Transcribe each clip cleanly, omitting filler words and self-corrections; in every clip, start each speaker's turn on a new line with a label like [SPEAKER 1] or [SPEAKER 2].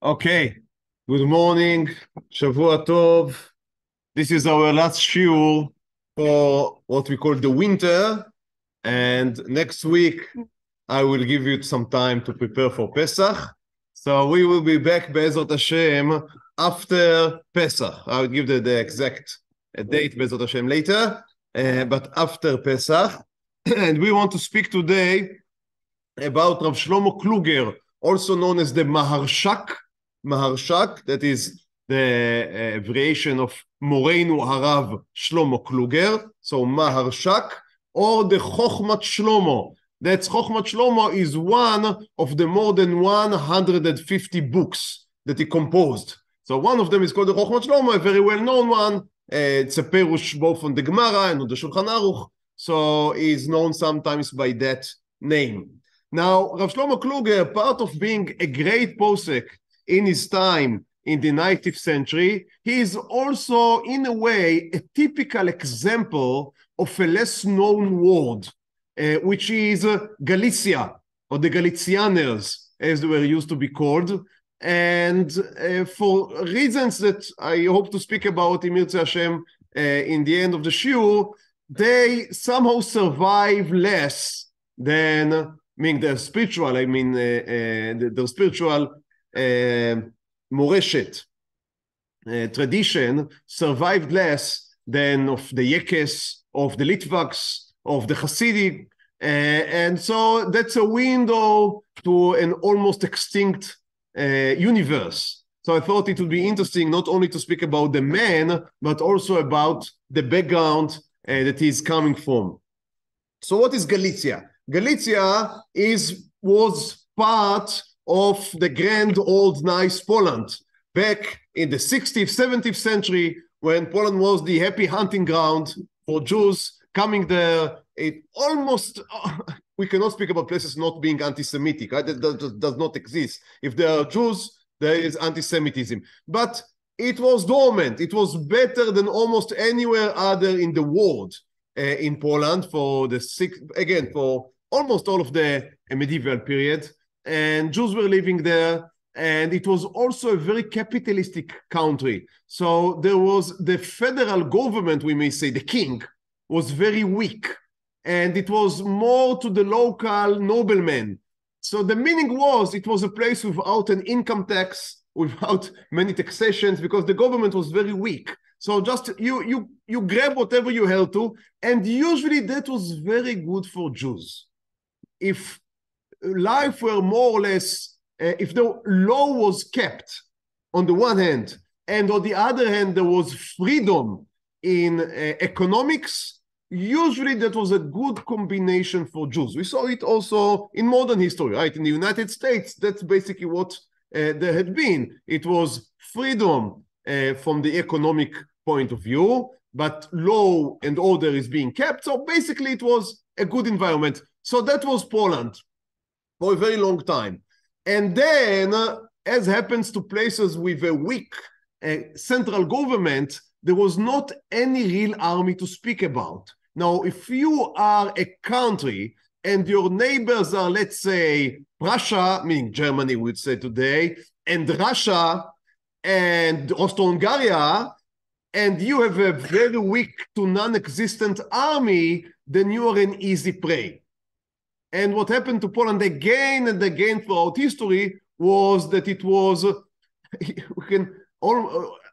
[SPEAKER 1] Okay, good morning, Shavua Tov. This is our last shiur for what we call the winter, and next week I will give you some time to prepare for Pesach. So we will be back, Be'ezrat Hashem, after Pesach. I will give the exact date, Be'ezrat Hashem, later, but after Pesach. And we want to speak today about Rav Shlomo Kluger, also known as the Maharshak, that is the variation of Moreinu Harav Shlomo Kluger, so Maharshak, or the Chochmat Shlomo. That's Chochmat Shlomo is one of the more than 150 books that he composed. So one of them is called the Chochmat Shlomo, a very well-known one. It's a perush both on the Gemara and on the Shulchan Aruch, so he's known sometimes by that name. Now, Rav Shlomo Kluger, part of being a great posek in his time in the 19th century, he is also, in a way, a typical example of a less-known word, which is Galicia, or the Galicianers, as they were used to be called. And for reasons that I hope to speak about in Mirza Hashem in the end of the shiur, they somehow survive less than, meaning their spiritual, their spiritual moreshet tradition survived less than of the Yekes, of the Litvaks, of the Hasidic, and so that's a window to an almost extinct universe. So I thought it would be interesting not only to speak about the man, but also about the background that he's coming from. So what is Galicia? Galicia was part of the grand old nice Poland back in the 60th, 70th century, when Poland was the happy hunting ground for Jews coming there. It almost, we cannot speak about places not being anti-Semitic, right? That does not exist. If there are Jews, there is anti-Semitism. But it was dormant. It was better than almost anywhere other in the world in Poland for almost all of the medieval period. And Jews were living there, and it was also a very capitalistic country. So there was the federal government, we may say, the king, was very weak, and it was more to the local noblemen. So the meaning was it was a place without an income tax, without many taxations, because the government was very weak. So just you grab whatever you held to, and usually that was very good for Jews. If life were more or less, if the law was kept on the one hand, and on the other hand, there was freedom in economics, usually that was a good combination for Jews. We saw it also in modern history, right? In the United States, that's basically what there had been. It was freedom from the economic point of view, but law and order is being kept. So basically it was a good environment. So that was Poland for a very long time. And then, as happens to places with a weak central government, there was not any real army to speak about. Now, if you are a country and your neighbors are, let's say, Russia, meaning Germany, we would say today, and Russia and Austro-Hungary, and you have a very weak to non-existent army, then you are an easy prey. And what happened to Poland again and again throughout history was that it was, we can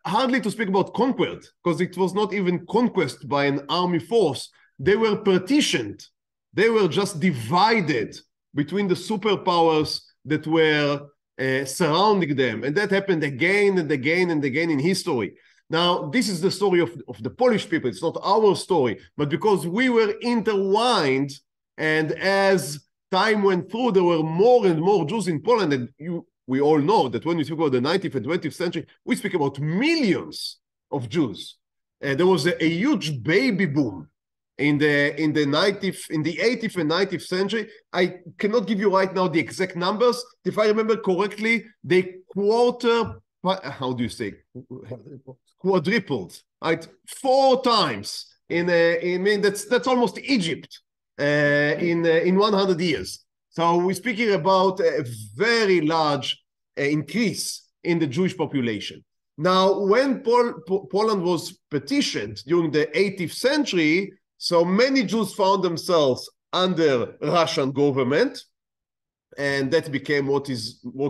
[SPEAKER 1] hardly to speak about conquest, because it was not even conquest by an army force. They were partitioned. They were just divided between the superpowers that were surrounding them. And that happened again and again and again in history. Now, this is the story of the Polish people. It's not our story, but because we were intertwined, and as time went through, there were more and more Jews in Poland, and we all know that when we speak about the 19th and 20th century, we speak about millions of Jews. There was a huge baby boom in the 80th and 90th century. I cannot give you right now the exact numbers. If I remember correctly, they quadrupled, right? 4 times. That's almost Egypt in 100 years. So we're speaking about a very large increase in the Jewish population. Now, when Poland was partitioned during the 18th century, so many Jews found themselves under Russian government, and that became what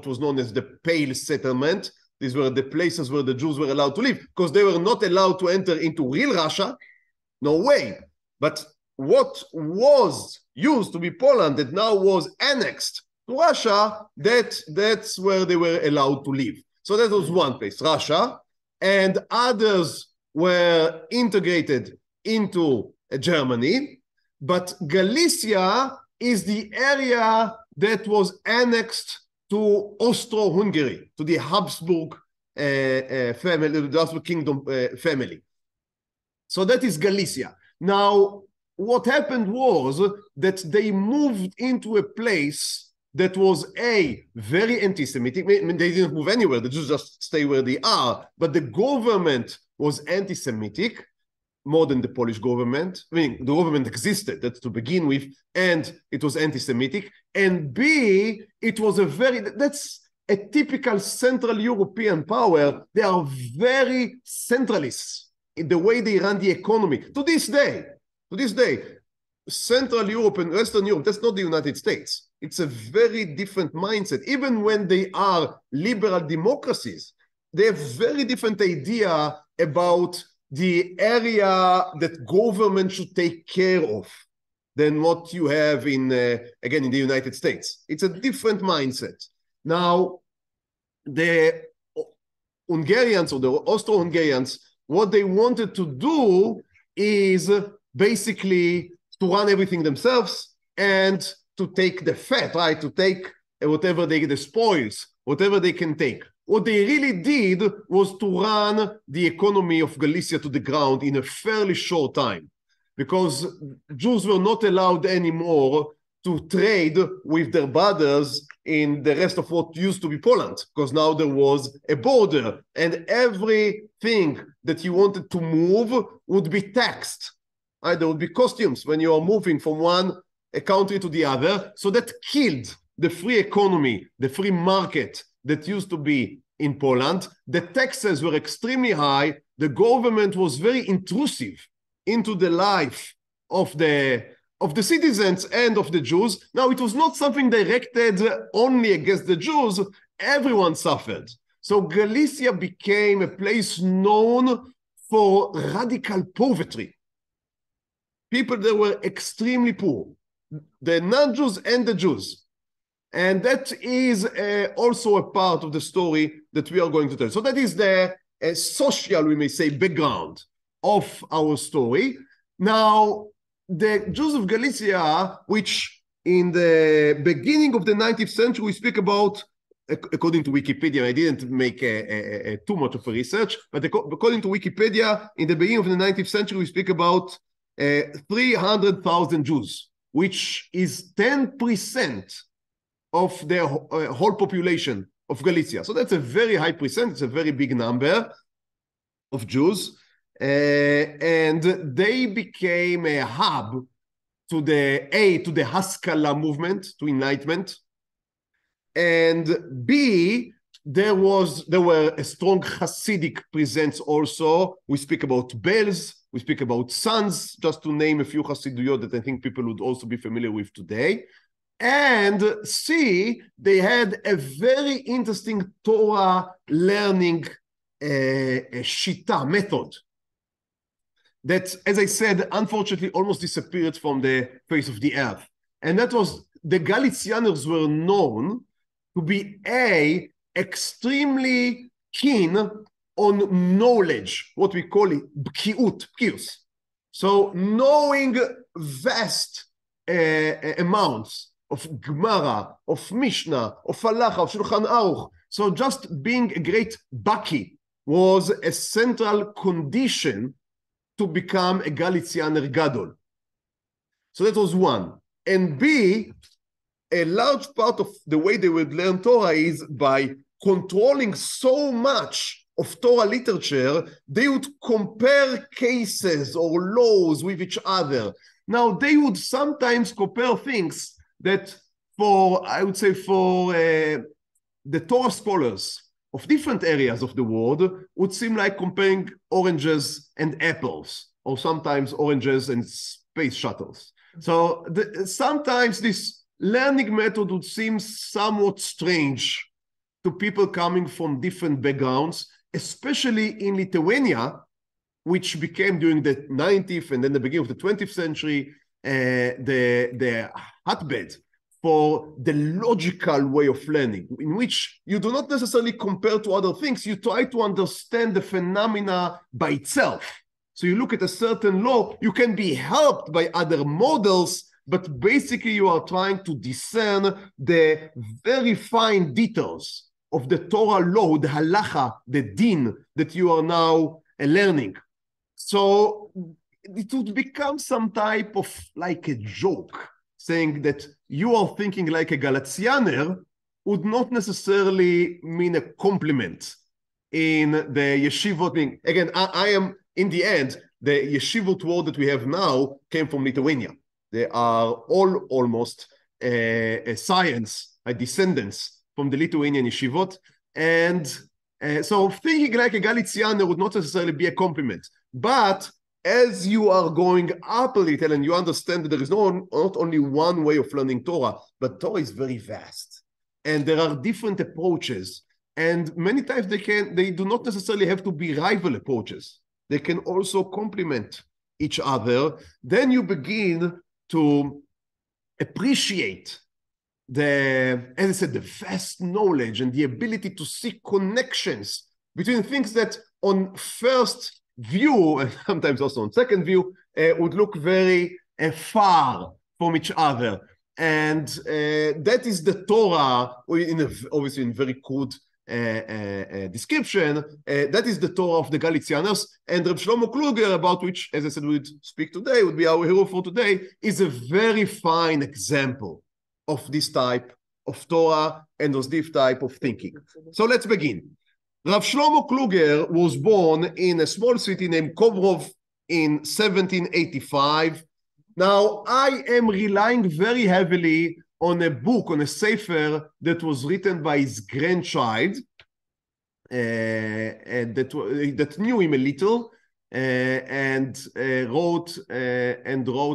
[SPEAKER 1] was known as the Pale Settlement. These were the places where the Jews were allowed to live, because they were not allowed to enter into real Russia. No way. But what was used to be Poland that now was annexed to Russia, that's where they were allowed to live. So that was one place, Russia, and others were integrated into Germany. But Galicia is the area that was annexed to Austro-Hungary, to the Habsburg family, the Habsburg kingdom family. So that is Galicia. Now, what happened was that they moved into a place that was very anti-Semitic. I mean, they didn't move anywhere, they just stay where they are, but the government was anti-Semitic, more than the Polish government. I mean, the government existed, that's to begin with, and it was anti-Semitic. And B, it was that's a typical Central European power. They are very centralist in the way they run the economy. To this day, Central Europe and Western Europe, that's not the United States. It's a very different mindset. Even when they are liberal democracies, they have very different idea about the area that government should take care of than what you have in, again, in the United States. It's a different mindset. Now, the Hungarians or the Austro-Hungarians, what they wanted to do is basically to run everything themselves and to take the fat, right? To take whatever they get, the spoils, whatever they can take. What they really did was to run the economy of Galicia to the ground in a fairly short time, because Jews were not allowed anymore to trade with their brothers in the rest of what used to be Poland, because now there was a border, and everything that you wanted to move would be taxed. Right? There would be customs when you are moving from one country to the other. So that killed the free economy, the free market that used to be in Poland. The taxes were extremely high. The government was very intrusive into the life of the citizens and of the Jews. Now, it was not something directed only against the Jews. Everyone suffered. So Galicia became a place known for radical poverty. People that were extremely poor, the non-Jews and the Jews. And that is also a part of the story that we are going to tell. So that is the social, we may say, background of our story. Now, the Jews of Galicia, which in the beginning of the 19th century, we speak about, according to Wikipedia, I didn't make too much of a research, but according to Wikipedia, in the beginning of the 19th century, we speak about 300,000 Jews, which is 10% of the whole population of Galicia. So that's a very high percent, it's a very big number of Jews. And they became a hub to the Haskalah movement, to enlightenment. And B, there were a strong Hasidic presence also. We speak about bells, we speak about sons, just to name a few Hasiduyot that I think people would also be familiar with today. And C, they had a very interesting Torah learning shita method that, as I said, unfortunately almost disappeared from the face of the earth. And that was, the Galicianers were known to be extremely keen on knowledge, what we call it, bkius. So knowing vast amounts of Gemara, of Mishnah, of Halacha, of Shulchan Aruch. So just being a great baki was a central condition to become a Galicianer Gadol. So that was one. And B, a large part of the way they would learn Torah is by controlling so much of Torah literature, they would compare cases or laws with each other. Now, they would sometimes compare things that I would say for the Torah scholars, of different areas of the world would seem like comparing oranges and apples, or sometimes oranges and space shuttles. So sometimes this learning method would seem somewhat strange to people coming from different backgrounds, especially in Lithuania, which became during the 19th and then the beginning of the 20th century, the hotbed for the logical way of learning, in which you do not necessarily compare to other things, you try to understand the phenomena by itself. So you look at a certain law, you can be helped by other models, but basically you are trying to discern the very fine details of the Torah law, the halacha, the din that you are now learning. So it would become some type of like a joke, saying that you are thinking like a Galicianer would not necessarily mean a compliment in the yeshivot thing. Again, I am, in the end, the yeshivot word that we have now came from Lithuania. They are all almost science, descendants from the Lithuanian yeshivot. And so thinking like a Galicianer would not necessarily be a compliment. But as you are going up a little and you understand that there is not only one way of learning Torah, but Torah is very vast. And there are different approaches. And many times they do not necessarily have to be rival approaches. They can also complement each other. Then you begin to appreciate as I said, the vast knowledge and the ability to see connections between things that on first view, and sometimes also on second view, would look very far from each other. And that is the Torah, obviously in very crude description, that is the Torah of the Galicianers. And Reb Shlomo Kluger, about which, as I said, we'd speak today, would be our hero for today, is a very fine example of this type of Torah and of this type of thinking. So let's begin. Rav Shlomo Kluger was born in a small city named Kovrov in 1785. Now, I am relying very heavily on a book, on a sefer that was written by his grandchild, and that knew him a little, and wrote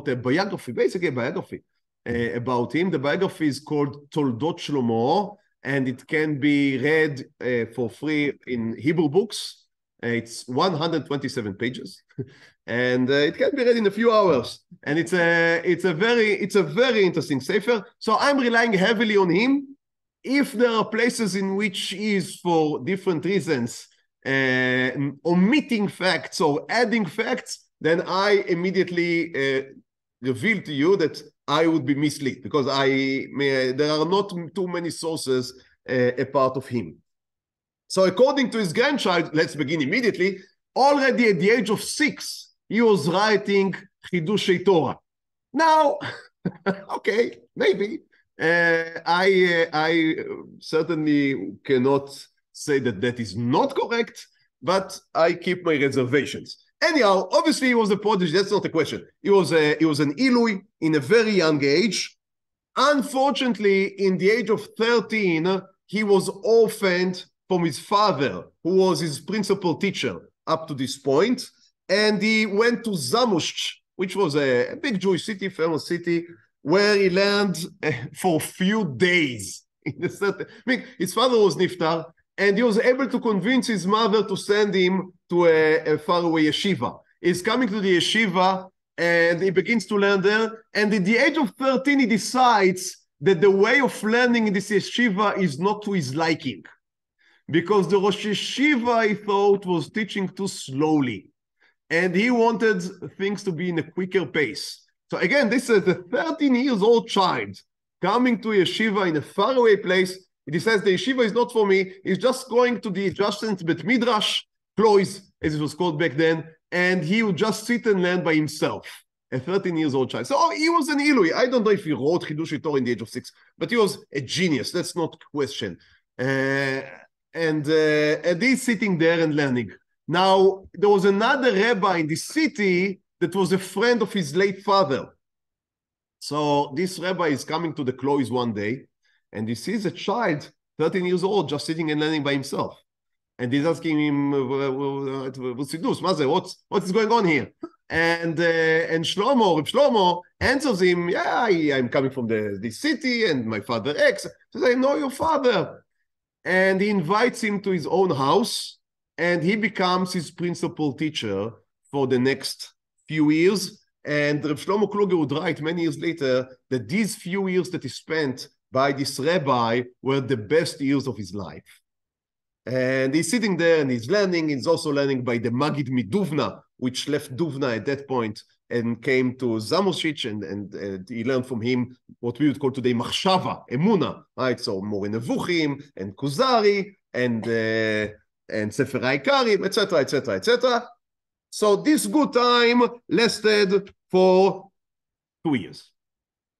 [SPEAKER 1] a biography, basically a biography about him. The biography is called Toldot Shlomo, and it can be read for free in Hebrew books. It's 127 pages, and it can be read in a few hours. And it's a very interesting sefer. So I'm relying heavily on him. If there are places in which he is, for different reasons, omitting facts or adding facts, then I immediately reveal to you that I would be misled, because there are not too many sources a part of him. So according to his grandchild, let's begin immediately, already at the age of 6, he was writing Chidushei Torah. Now, okay, maybe. I certainly cannot say that that is not correct, but I keep my reservations. Anyhow, obviously he was a prodigy. That's not a question. He was an Ilui in a very young age. Unfortunately, in the age of 13, he was orphaned from his father, who was his principal teacher up to this point, and he went to Zamość, which was a big Jewish city, famous city, where he learned for a few days. His father was Niftar, and he was able to convince his mother to send him to a faraway yeshiva. He's coming to the yeshiva, and he begins to learn there. And at the age of 13, he decides that the way of learning in this yeshiva is not to his liking, because the Rosh Yeshiva, he thought, was teaching too slowly, and he wanted things to be in a quicker pace. So again, this is a 13-year-old child coming to yeshiva in a faraway place. He says the yeshiva is not for me. He's just going to the adjacent Bet Midrash, Klois, as it was called back then, and he would just sit and learn by himself. A 13-year-old child. So he was an Ilui. I don't know if he wrote Chidushei Torah in the age of 6, but he was a genius. Let's not question. And he's sitting there and learning. Now, there was another rabbi in the city that was a friend of his late father. So this rabbi is coming to the Klois one day, and he sees a child, 13 years old, just sitting and learning by himself. And he's asking him, what's going on here? And Shlomo answers him, yeah, I'm coming from this city, and my father X. He says, I know your father. And he invites him to his own house, and he becomes his principal teacher for the next few years. And Reb Shlomo Kluger would write many years later that these few years that he spent by this rabbi were the best years of his life. And he's sitting there and he's learning. He's also learning by the Maggid Miduvna, which left Duvna at that point and came to Zamoshich, and he learned from him what we would call today Machshava, Emuna, right? So Moreh Nevuchim and Kuzari and Sefer HaIkarim, etc., etc., etc. So this good time lasted for 2 years,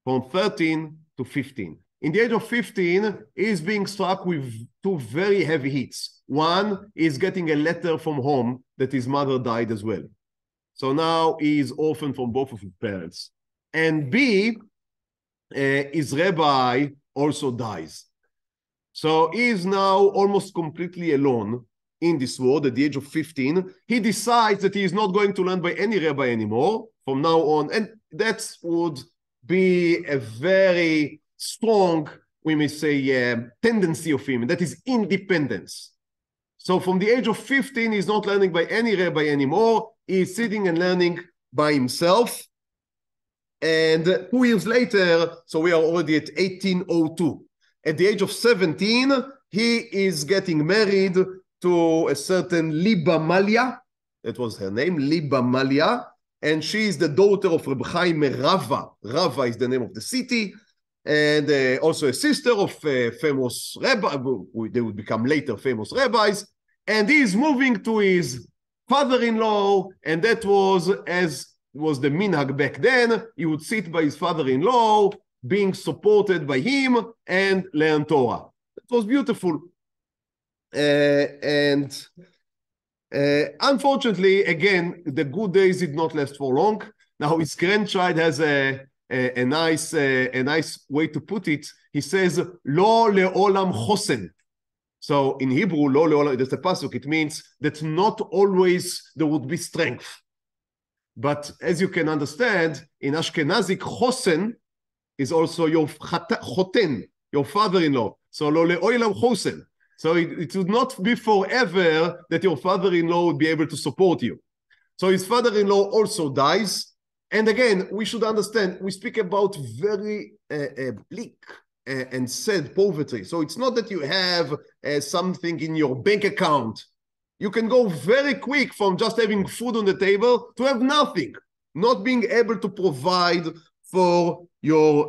[SPEAKER 1] from 13 to 15. In the age of 15, he is being struck with two very heavy hits. One is getting a letter from home that his mother died as well. So now he is orphaned from both of his parents. And B, his rabbi also dies. So he is now almost completely alone in this world at the age of 15. He decides that he is not going to learn by any rabbi anymore from now on. And that would be a very strong, we may say, tendency of him, and that is independence. So from the age of 15, he's not learning by any rabbi anymore. He's sitting and learning by himself. And 2 years later, so we are already at 1802. At the age of 17, he is getting married to a certain Liba Malia. That was her name, Liba Malia. And she is the daughter of Reb Chaim Rava. Rava is the name of the city. And also a sister of famous rabbi, they would become later famous rabbis. And he is moving to his father-in-law, and that was, as was the minhag back then, he would sit by his father-in-law, being supported by him, and learn Torah. It was beautiful. Unfortunately, again, the good days did not last for long. Now his grandchild has a nice way to put it. He says, Lo le'olam chosen. So in Hebrew, Lo le'olam, there's a pasuk, it means that not always there would be strength. But as you can understand, in Ashkenazic, chosen is also your choten, your father-in-law. So Lo le'olam chosen. So it would not be forever that your father-in-law would be able to support you. So his father-in-law also dies. And again, we should understand, we speak about very bleak and sad poverty. So it's not that you have something in your bank account. You can go very quick from just having food on the table to have nothing, not being able to provide for your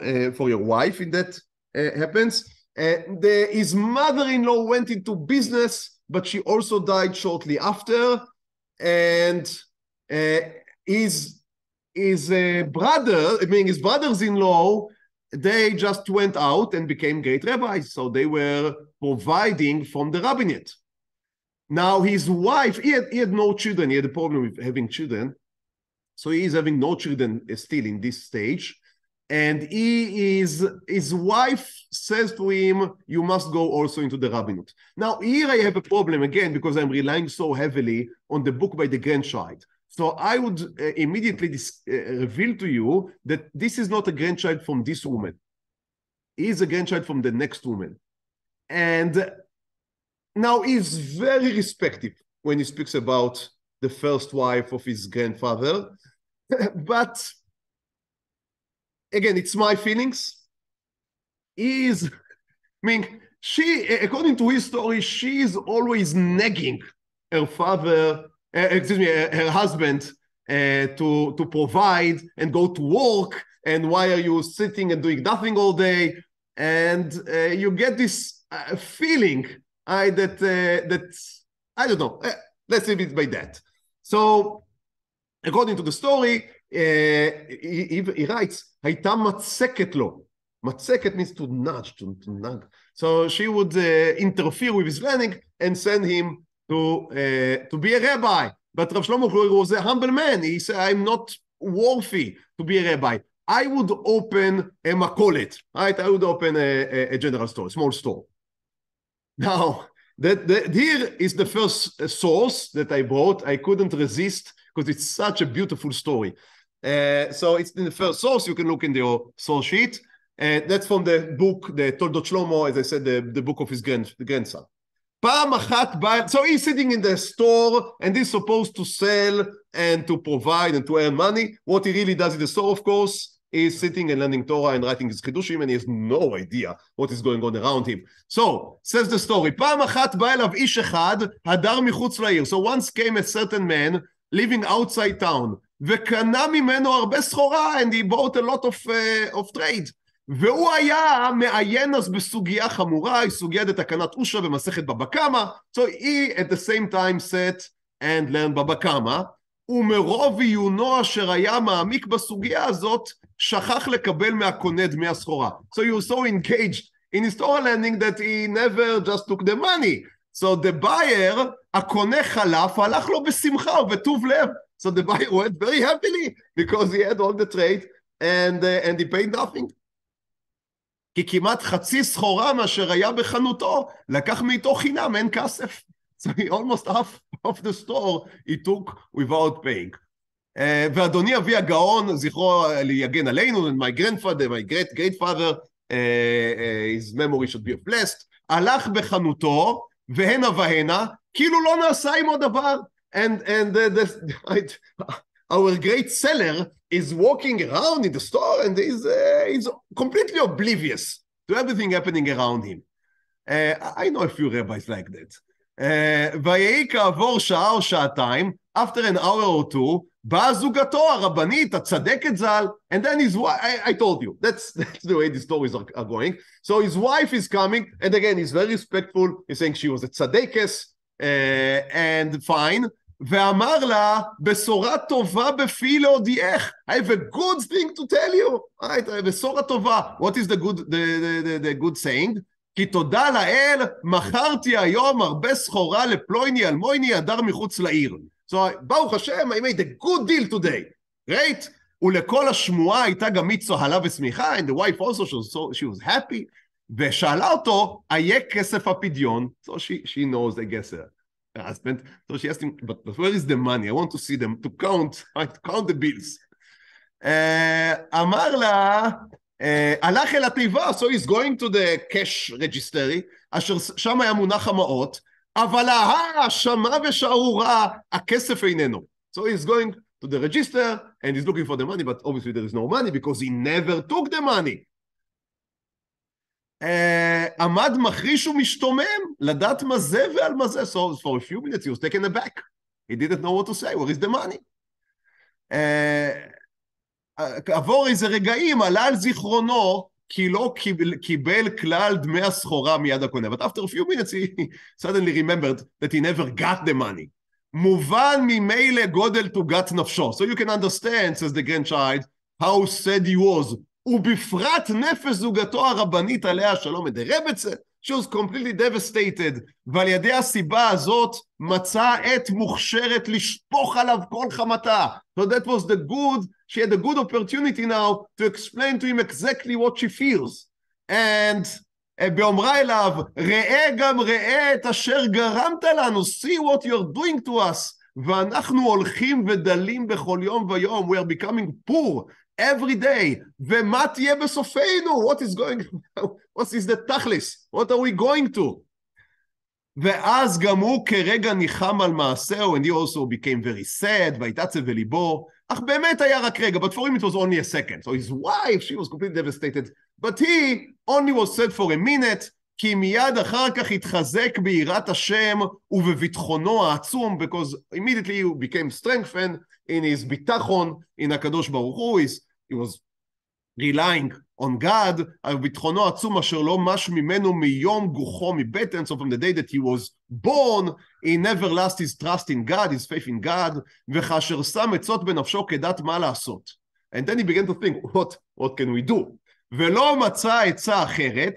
[SPEAKER 1] wife, if that happens. His mother-in-law went into business, but she also died shortly after. And his brothers-in-law, they just went out and became great rabbis. So they were providing from the rabbinate. Now his wife, he had no children. He had a problem with having children. So he is having no children still in this stage. And his wife says to him, you must go also into the rabbinate. Now here I have a problem again, because I'm relying so heavily on the book by the grandchild. So I would immediately reveal to you that this is not a grandchild from this woman. He is a grandchild from the next woman. And now he's very respectful when he speaks about the first wife of his grandfather. But again, it's my feelings. According to his story, she is always nagging her her husband to provide and go to work. And why are you sitting and doing nothing all day? And you get this feeling that I don't know. Let's leave it by that. So, according to the story, he writes, הייתה מצקת לו. מצקת means to nudge, to nag. So she would interfere with his learning and send him to be a rabbi. But Rav Shlomo Kluger was a humble man. He said, I'm not worthy to be a rabbi. I would open a makolet, right? I would open a general store, a small store. Now, Here is the first source that I brought. I couldn't resist because it's such a beautiful story. So it's in the first source. You can look in your source sheet. That's from the book, the Toldot Shlomo, as I said, the book of his grandson. So he's sitting in the store and he's supposed to sell and to provide and to earn money. What he really does in the store, of course, is sitting and learning Torah and writing his chidushim, and he has no idea what is going on around him. So, says the story, פעם אחת בא אליו איש אחד, הדר מחוץ לעיר. So once came a certain man living outside town, וקנה ממנו הרבה סחורה, and he bought a lot of trade. והוא היה מעיין אז בסוגיה חמורה, היא סוגיה דתקנת אושה במסכת בבא קמא. So he at the same time sat and learned בבא קמא, ומרוב עיונו אשר היה מעמיק בסוגיה הזאת, שכח לקבל מהקונה דמי הסחורה. So he was so engaged in his Torah learning that he never just took the money. So the buyer, הקונה חלף, הלך לו בשמחה ובטוב לב. So the buyer went very happily because he had all the trade and he paid nothing. כי כמעט חצי סחורה מאשר היה בחנותו, לקח מאיתו חינם, אין כסף. So he almost half of the store he took without paying. ואדוני אבי הגאון, זכרו ליגן עלינו, my grandfather, my great-father, his memory should be blessed, הלך בחנותו, והנה והנה, כאילו לא נעשה עמו דבר. And our great seller is walking around in the store and he's completely oblivious to everything happening around him. I know a few rabbis like that. ויהי כעבור שעה או שעתיים, after an hour or two, באה זוגתו הרבנית, הצדקת ז"ל, and then his wife, I told you, that's the way the stories are going. So his wife is coming, and again, he's very respectful, he's saying she was a tzadekes, and fine, ואמר לה, בשורה טובה בפי להודיעך, I have a good thing to tell you, right, בשורה טובה, what is the good saying? כי תודה לאל, מכרתי היום הרבה סחורה לפלויני אלמויני הדר מחוץ לעיר. So, ברוך השם, I made a good deal today, right? ולכל השמועה הייתה גם היא צוהלה ושמיכה, and the wife also, she was happy, ושאלה אותו, היה כסף הפדיון, so she knows, I guess, her husband, so she asked him, but where is the money? I want to see them, to count the bills. אמר לה, הלך אל התיבה, so he's going to the cash registry, אשר שם היה מונח המעות, אבל השמה ושערורה, הכסף איננו. So he's going to the register, and he's looking for the money, but obviously there is no money, because he never took the money. עמד מחריש ומשתומם, לדעת מה זה ועל מה זה. So for a few minutes he was taken aback. He didn't know what to say, where is the money? עבור איזה רגעים, עלה על זיכרונו, כי לא קיבל כלל דמי הסחורה מיד הקונה. But after a few minutes he suddenly remembered that he never got the money. מובן ממילא גודל תוגת נפשו. So you can understand, says the grandchild, how sad he was. ובפרט נפש זוגתו הרבנית עליה שלום מדרבצה. She was completely devastated. ועל ידי הסיבה הזאת מצאה עת מוכשרת לשפוך עליו כל חמתה. So that was the good, she had a good opportunity now to explain to him exactly what she feels. And באומרה אליו, ראה גם ראה את אשר גרמת לנו, see what you're doing to us. ואנחנו הולכים ודלים בכל יום ויום, we are becoming poor every day. ומה תהיה בסופנו? What is going, what is the תכלס? What are we going to? ואז גם הוא כרגע ניחם על מעשהו, and he also became very sad, והתעצב בליבו, אך באמת היה רק רגע, but for him it was only a second. So his wife, she was completely devastated, but he only was sad for a minute, כי מיד אחר כך התחזק ביראת השם ובביטחונו העצום, because immediately he became strengthened in his ביטחון, in הקדוש ברוך הוא, he was relying on God, ביטחונו העצום אשר לא מש ממנו מיום גוחו מבטן, so from the day that he was born, he never lost his trust in God, his faith in God, וכאשר שם עצות בנפשו כדעת מה לעשות. And then he began to think, what can we do? ולא מצא עצה אחרת,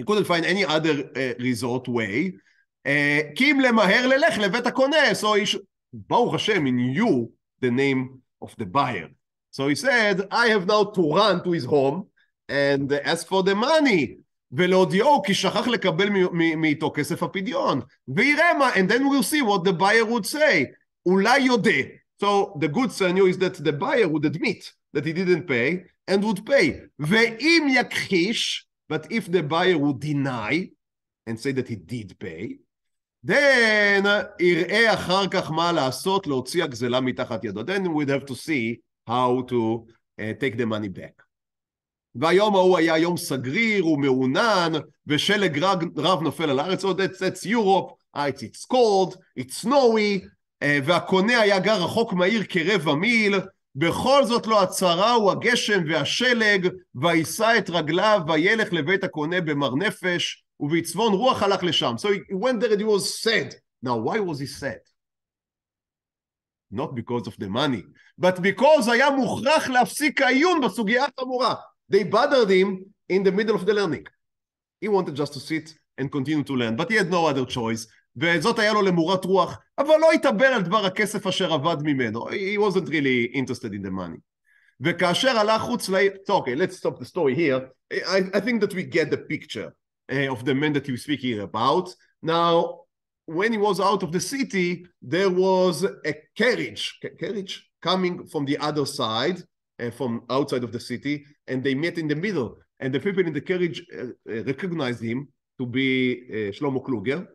[SPEAKER 1] he couldn't find any other resort way, כי אם למהר ללך לבית הקונה, so ברוך השם, he knew the name of the buyer. So he said, I have now to run to his home and ask for the money. ולהודיעו כי שכח לקבל מאיתו כסף הפדיון, ויראה מה, and then we'll see what the buyer would say, אולי יודע. So the good scenario is that the buyer would admit that he didn't pay, and would pay. ואם יכחיש, but if the buyer would deny, and say that he did pay, then יראה אחר כך מה לעשות, להוציא הגזלה מתחת ידו. Then we'd have to see how to take the money back. והיום ההוא היה יום סגריר ומעונן, ושלג רב נופל על הארץ. So that's Europe, it's cold, it's snowy, והקונה היה גר רחוק מעיר כרבע מיל, בכל זאת לא הצרה הוא הגשם והשלג, וישא את רגליו וילך לבית הקונה במר נפש, ובצפון רוח הלך לשם. So he went there and he was sad. Now why was he sad? Not because of the money, but because היה מוכרח להפסיק העיון בסוגיה החמורה. They bothered him in the middle of the learning. He wanted just to sit and continue to learn, but he had no other choice. וזאת היה לו למורת רוח, אבל לא התאבל על דבר הכסף אשר עבד ממנו. He wasn't really interested in the money. וכאשר הלך חוץ לעיר, okay, let's stop the story here. I think that we get the picture of the man that you speak here about. Now, when he was out of the city, there was a carriage coming from the other side, from outside of the city, and they met in the middle. And the people in the carriage recognized him to be Shlomo Kluger.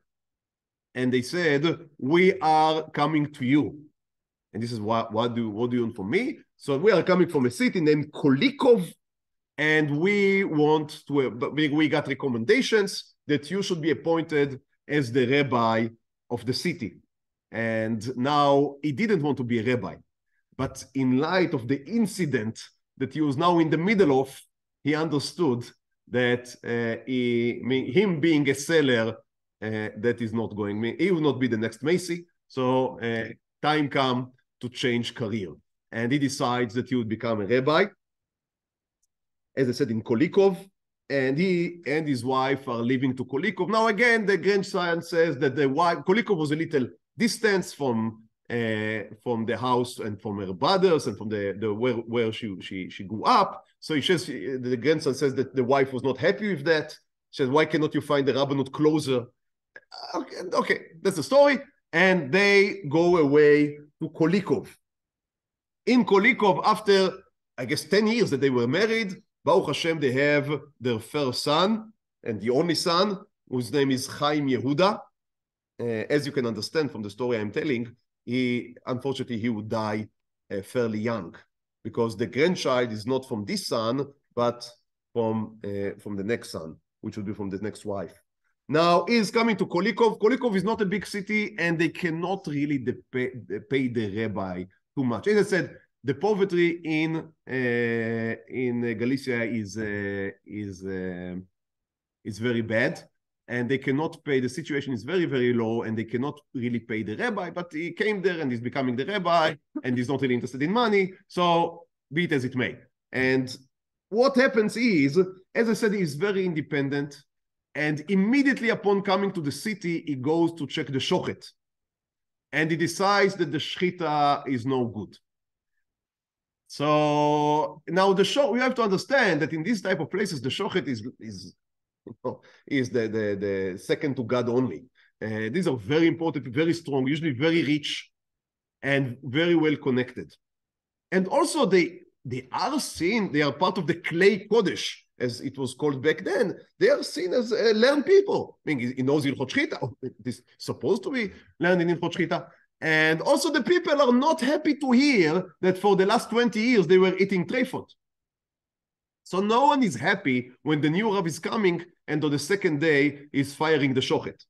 [SPEAKER 1] And they said, we are coming to you. And this is what do you want from me? So we are coming from a city named Kolikov, and we got recommendations that you should be appointed as the rabbi of the city. And now he didn't want to be a rabbi, but in light of the incident that he was now in the middle of, he understood that him being a seller, that is not going, he will not be the next Macy. So time come to change career. And he decides that he would become a rabbi, as I said, in Kolikov, and he and his wife are living to Kolikov. Now again, the grandson says that the wife, Kolikov was a little distance from the house and from her brothers and from the where she grew up. So he says, the grandson says that the wife was not happy with that. She says, why cannot you find the rabbinut closer? Okay, that's the story. And they go away to Kolikov. In Kolikov, after, I guess, 10 years that they were married, Baruch Hashem, they have their first son, and the only son, whose name is Chaim Yehuda. As you can understand from the story I'm telling, unfortunately, he would die fairly young, because the grandchild is not from this son, but from the next son, which would be from the next wife. Now, he's coming to Kolikov. Kolikov is not a big city, and they cannot really pay the rabbi too much. As I said, the poverty in Galicia is very bad, and they cannot pay. The situation is very, very low, and they cannot really pay the rabbi. But he came there, and he's becoming the rabbi, and he's not really interested in money. So be it as it may. And what happens is, as I said, he's very independent. And immediately upon coming to the city, he goes to check the shochet. And he decides that the shchita is no good. So now we have to understand that in these type of places, the shochet is the second to God only. These are very important, very strong, usually very rich, and very well connected. And also they are seen, they are part of the clay kodesh, as it was called back then. They are seen as learned people. I mean, he knows Hilchot Shchita. It is supposed to be learned in Hilchot Shchita. And also the people are not happy to hear that for the last 20 years they were eating treifot. So no one is happy when the new Rav is coming and on the second day is firing the shochet.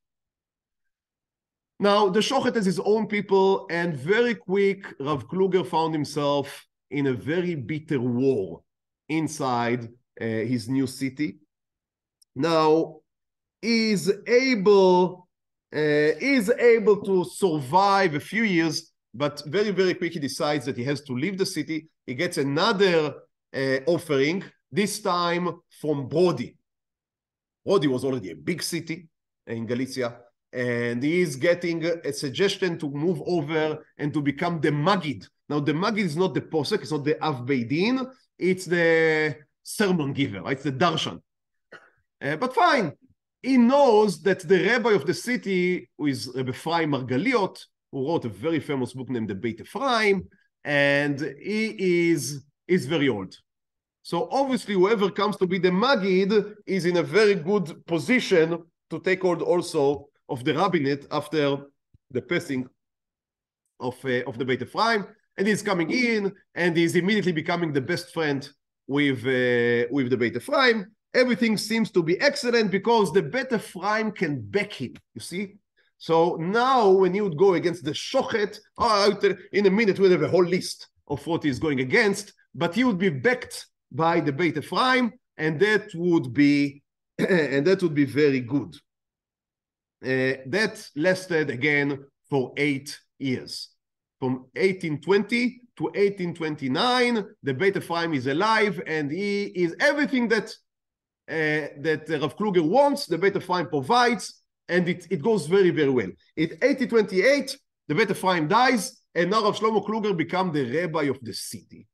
[SPEAKER 1] Now, the shochet has his own people, and very quick, Rav Kluger found himself in a very bitter war inside his new city. Now, is able to survive a few years, but very, very quick he decides that he has to leave the city. He gets another offering, this time from Brody. Brody was already a big city in Galicia, and he is getting a suggestion to move over and to become the Magid. Now, the Magid is not the posek, it's not the Av Beidin, it's the sermon giver, it's the darshan. But fine. He knows that the rabbi of the city, who is Rabbi Ephraim Margaliot, who wrote a very famous book named the Beit Ephraim, and he is very old. So obviously whoever comes to be the Magid is in a very good position to take hold also of the rabbinate after the passing of the Beit Ephraim, and he's coming in and he's immediately becoming the best friend with the Beit Ephraim. Everything seems to be excellent because the Beit Ephraim can back him, you see? So now when he would go against the Shochet, in a minute we'll have a whole list of what he's going against, but he would be backed by the Beit Ephraim, and that would be very good. That lasted again for 8 years. From 1820 to 1829, the Beit Ephraim is alive, and he is everything that Rav Kluger wants, the Beit Ephraim provides, and it goes very, very well. In 1828, the Beit Ephraim dies, and now Rav Shlomo Kluger becomes the rabbi of the city.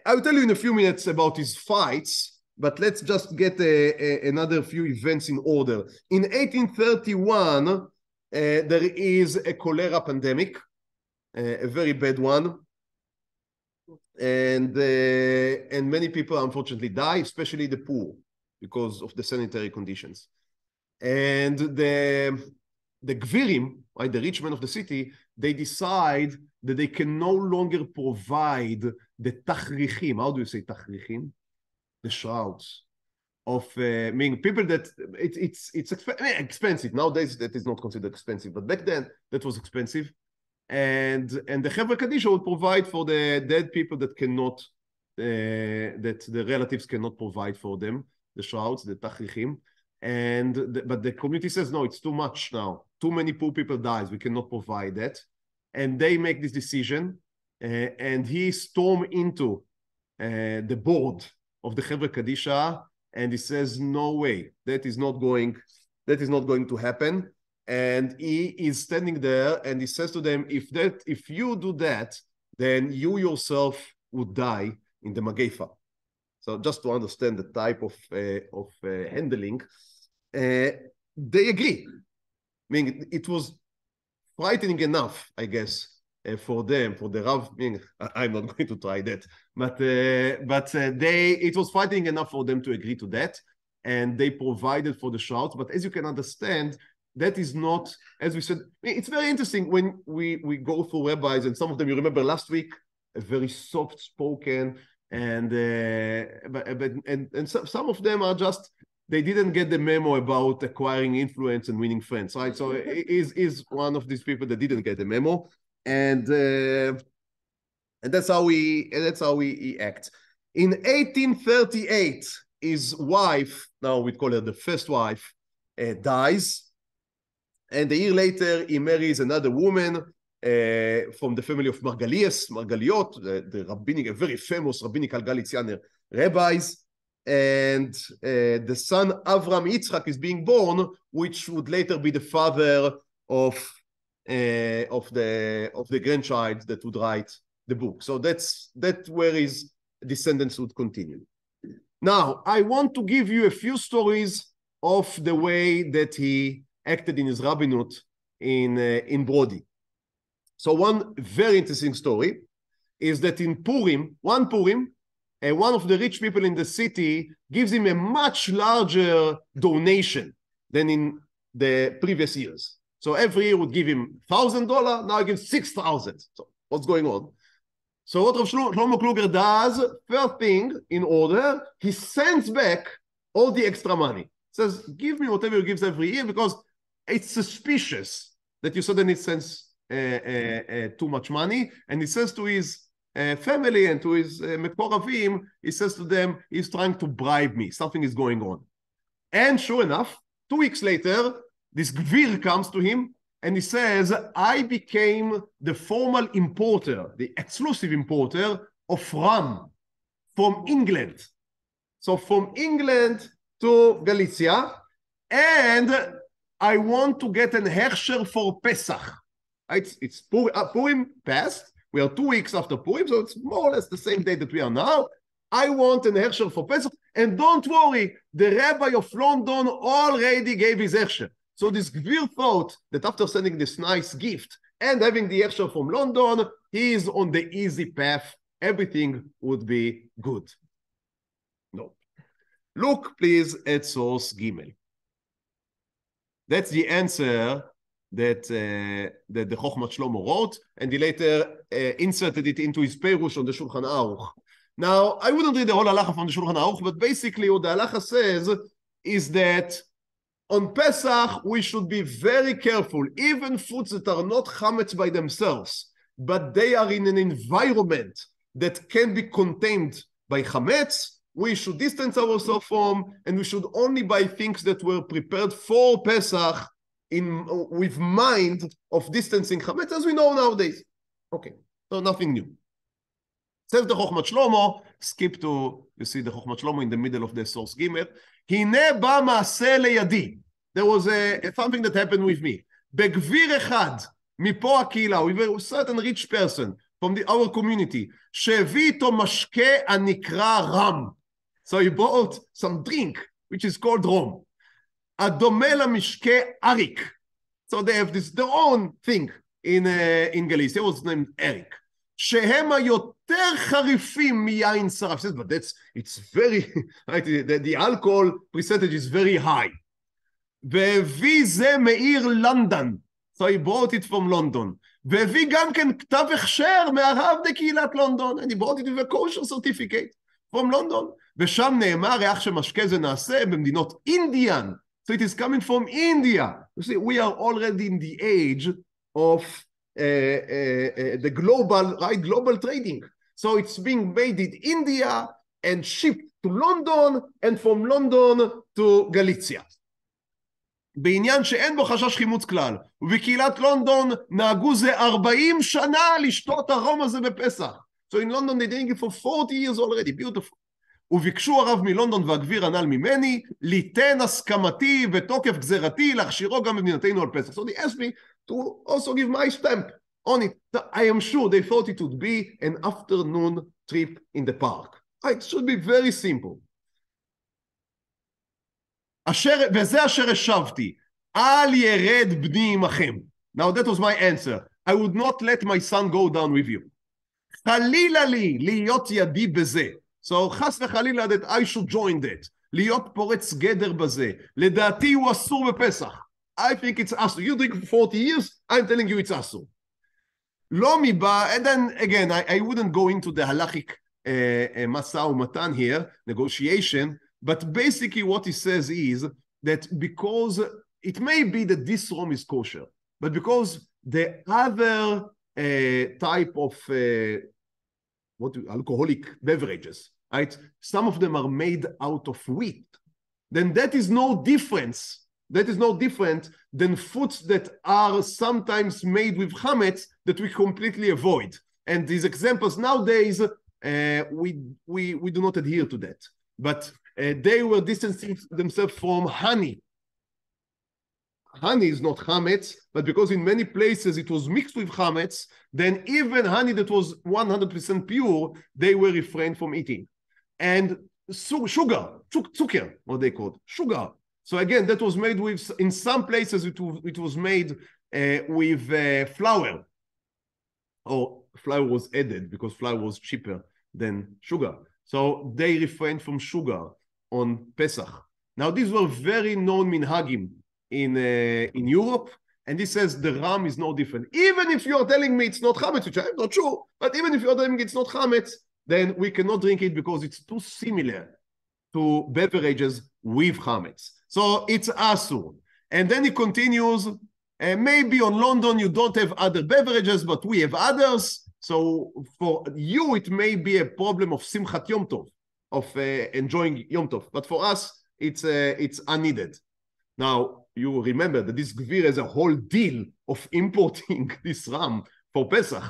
[SPEAKER 1] I'll tell you in a few minutes about his fights, but let's just get another few events in order. In 1831, there is a cholera pandemic, a very bad one. And many people unfortunately die, especially the poor, because of the sanitary conditions. And the Gvirim, right, the rich men of the city, they decide that they can no longer provide the tachrichim. How do you say tachrichim? The shrouds of meaning people that it's expensive. Nowadays that is not considered expensive, but back then that was expensive. And the Chevra Kadisha would provide for the dead people that cannot, that the relatives cannot provide for them, the shrouds, the tachrichim. But the community says, no, it's too much now. Too many poor people dies. We cannot provide that. And they make this decision, and he stormed into the board of the Chevra Kadisha, and he says, no way, that is not going to happen. And he is standing there and he says to them, if you do that, then you yourself would die in the Magefa. So just to understand the type of handling, they agree. I mean, it was frightening enough, I guess, for them, for the Rav. I mean, I'm not going to try that, but it was frightening enough for them to agree to that, and they provided for the shrouds. But as you can understand, that is not, as we said, it's very interesting when we go through rabbis, and some of them, you remember last week, a very soft-spoken, and some of them are just, they didn't get the memo about acquiring influence and winning friends, right? So is one of these people that didn't get the memo, and that's how he acts. In 1838, his wife, now we call her the first wife, dies. And a year later, he marries another woman from the family of Margaliot, the rabbinic, a very famous rabbinical Galicianer rabbis. And the son Avram Yitzchak is being born, which would later be the father of the grandchild that would write the book. So that's where his descendants would continue. Now, I want to give you a few stories of the way that he acted in his rabbinut in Brody. So one very interesting story is that in Purim, one of the rich people in the city gives him a much larger donation than in the previous years. So every year would give him $1,000, now he gives $6,000. So what's going on? So what Rav Shlomo Kluger does, first thing in order, he sends back all the extra money. Says, give me whatever he gives every year, because it's suspicious that you suddenly sends too much money. And he says to his family and to his Mekoravim, he says to them, he's trying to bribe me. Something is going on. And sure enough, 2 weeks later, this Bgvir comes to him and he says, I became the formal importer, the exclusive importer of rum from England. So from England to Galicia, and I want to get an הכשר for Pesach. It's Purim passed. We are 2 weeks after Purim, so it's more or less the same day that we are now. I want an הכשר for Pesach, And don't worry, the rabbi of London already gave his הכשר. So this Bgvir thought that after sending this nice gift and having the הכשר from London, he is on the easy path. Everything would be good. No. Look, please, at source Gimel. That's the answer that the חכמת Shlomo wrote, and he later inserted it into his Perush on the Shulchan Aruch. Now, I wouldn't read the whole halacha from the Shulchan Aruch, but basically what the halacha says is that on Pesach, we should be very careful, even foods that are not chametz by themselves, but they are in an environment that can be contained by chametz, we should distance ourselves from, and we should only buy things that were prepared for Pesach with mind of distancing chametz, as we know nowadays. Okay, so nothing new. Says the חכמת Shlomo, skip to, you see the חכמת Shlomo in the middle of the source Gimel. הנה בא מעשה לידי. There was something that happened with me. בגביר אחד, מפה הקהילה, with a certain rich person from our community, שהביא איתו משקה הנקרא רם. So he bought some drink, which is called rum. הדומה למשקה אריק. So they have this, their own thing in Galicia. It was named Arik. שהמה יותר חריפים מיין שרף. But it's very, right, the alcohol percentage is very high. והביא זה מעיר לונדן. So he brought it from London. והביא גם כן כתב הכשר מהרב לקהילת לונדון. And he brought it with a kosher certificate from London. ושם נאמר, היאך שמשקה זה נעשה במדינות אינדיען. So it is coming from India. You see, we are already in the age of the global trading. So it's being made in India and shipped to London, and from London to Galicia. בעניין שאין בו חשש חימוץ כלל, ובקהילת לונדון נהגו זה 40 שנה לשתות הרום הזה בפסח. So in London they drink it for 40 years already, beautiful. וביקשו הרב מלונדון והגביר הנ"ל ממני, ליתן הסכמתי ותוקף גזרתי להכשירו גם במדינתנו על פסח. So they asked me to also give my stamp on it. I am sure they thought it would be an afternoon trip in the park. It should be very simple. וזה אשר השבתי, אל ירד בני עמכם. Now that was my answer. I would not let my son go down with you. חלילה לי להיות ידי בזה. So חס וחלילה that I should join that. להיות פורץ גדר בזה. לדעתי הוא אסור בפסח. I think it's אסור. You drink for 40 years, I'm telling you it's אסור. לא מבא, and then again, I wouldn't go into the halachic משא ומתן here, negotiation, but basically what he says is that because it may be that this rum is kosher, but because the other type of alcoholic beverages, right? Some of them are made out of wheat. Then that is no difference. That is no different than foods that are sometimes made with chametz that we completely avoid. And these examples nowadays, we do not adhere to that. But they were distancing themselves from honey. Honey is not chametz, but because in many places it was mixed with chametz, then even honey that was 100% pure, they were refrained from eating. And sugar, zucker, what they called, sugar. So again, that was made with, in some places it was made with flour. Or flour was added because flour was cheaper than sugar. So they refrained from sugar on Pesach. Now these were very known minhagim in Europe, and this says the ram is no different. Even if you're telling me it's not chametz, which I'm not sure, but even if you're telling me it's not chametz, then we cannot drink it because it's too similar to beverages with chametz. So it's asur. And then he continues, maybe on London you don't have other beverages, but we have others. So for you it may be a problem of simchat Yom Tov, of enjoying Yom Tov, but for us it's unneeded. Now you remember that this Bgvir has a whole deal of importing this ram for Pesach.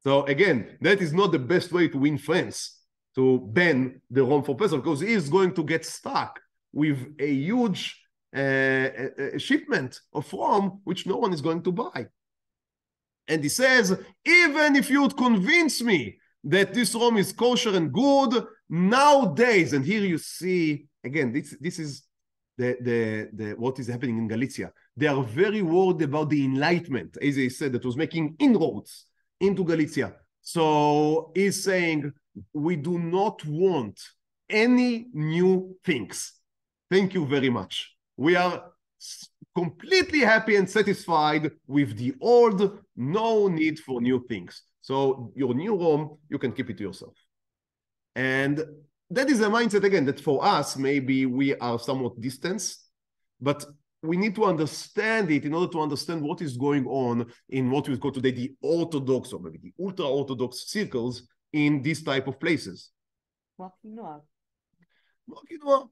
[SPEAKER 1] So again, that is not the best way to win friends, to ban the rum for Pesach, because he is going to get stuck with a huge shipment of rum which no one is going to buy. And he says, even if you would convince me that this rum is kosher and good, Nowadays, and here you see, again, this is the what is happening in Galicia. They are very worried about the Enlightenment, as I said, that was making inroads into Galicia. So he's saying, we do not want any new things. Thank you very much. We are completely happy and satisfied with the old, no need for new things. So your new home, you can keep it to yourself. And that is a mindset, again, that for us, maybe we are somewhat distant, but we need to understand it in order to understand what is going on in what we call today the Orthodox or maybe the ultra-Orthodox circles in these type of places. Yeah,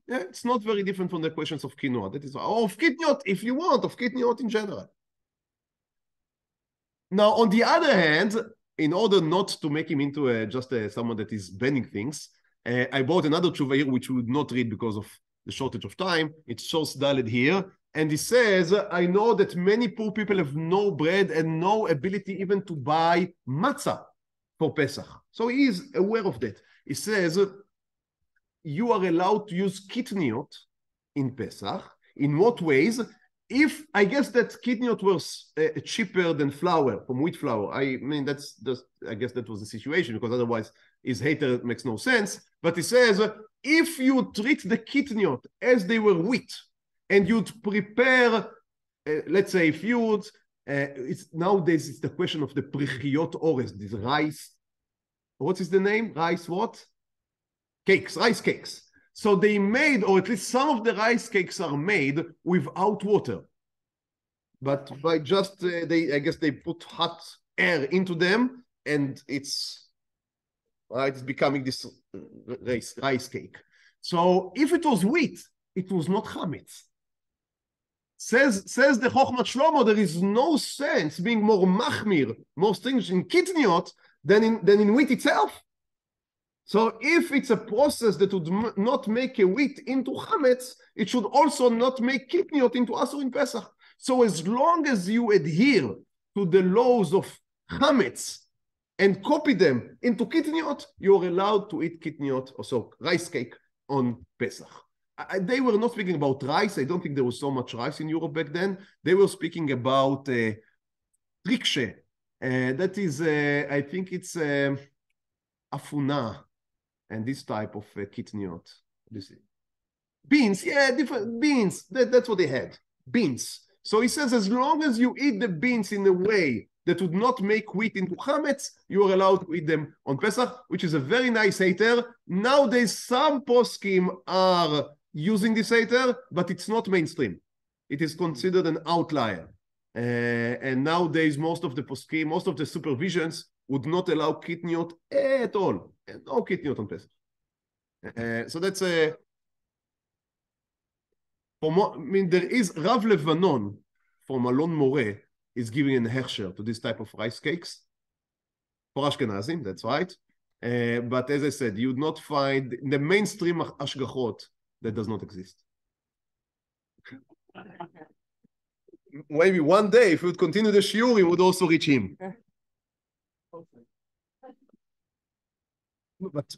[SPEAKER 1] it's not very different from the questions of quinoa. That is, of kitniot, if you want, of kitniot in general. Now, on the other hand, in order not to make him into just someone that is banning things, I brought another tshuva here, which we would not read because of the shortage of time. It shows Dalet here. And he says, I know that many poor people have no bread and no ability even to buy matzah for Pesach. So he is aware of that. He says, you are allowed to use kitniot in Pesach. In what ways? If I guess that kitniot was cheaper than flour, from wheat flour. I mean, that's just, I guess that was the situation, because otherwise his hater makes no sense. But he says, if you treat the kitniot as they were wheat, and you'd prepare, let's say, if you'd, nowadays it's the question of the prichiot ores, this rice, what is the name? Rice what? Cakes, rice cakes. So they made, or at least some of the rice cakes are made without water. But by just, I guess they put hot air into them, and it's becoming this rice cake. So if it was wheat, it was not chametz. Says the Chokmat Shlomo, there is no sense being more machmir, more stringent in kitniot than in wheat itself. So if it's a process that would not make a wheat into chametz, it should also not make kitniot into asur in Pesach. So as long as you adhere to the laws of chametz and copy them into kitniot, you're allowed to eat kitniot, or so rice cake on Pesach. They were not speaking about rice. I don't think there was so much rice in Europe back then. They were speaking about trikshe. That is, I think it's afuna and this type of kitniot. Beans, yeah, different beans. That's what they had, beans. So he says, as long as you eat the beans in a way that would not make wheat into chametz, you are allowed to eat them on Pesach, which is a very nice heter. Nowadays, some poskim are using this heter, but it's not mainstream. It is considered an outlier. And nowadays, most of the poskim, most of the supervisions would not allow kitniot at all. And no kitniot on Pesach. So that's a... I mean, there is Rav Levanon from Alon Moreh is giving an הכשר to this type of rice cakes. For Ashkenazim, that's right. But as I said, you would not find the mainstream ashgachot that does not exist. Maybe one day, if we would continue the shiur, it would also reach him.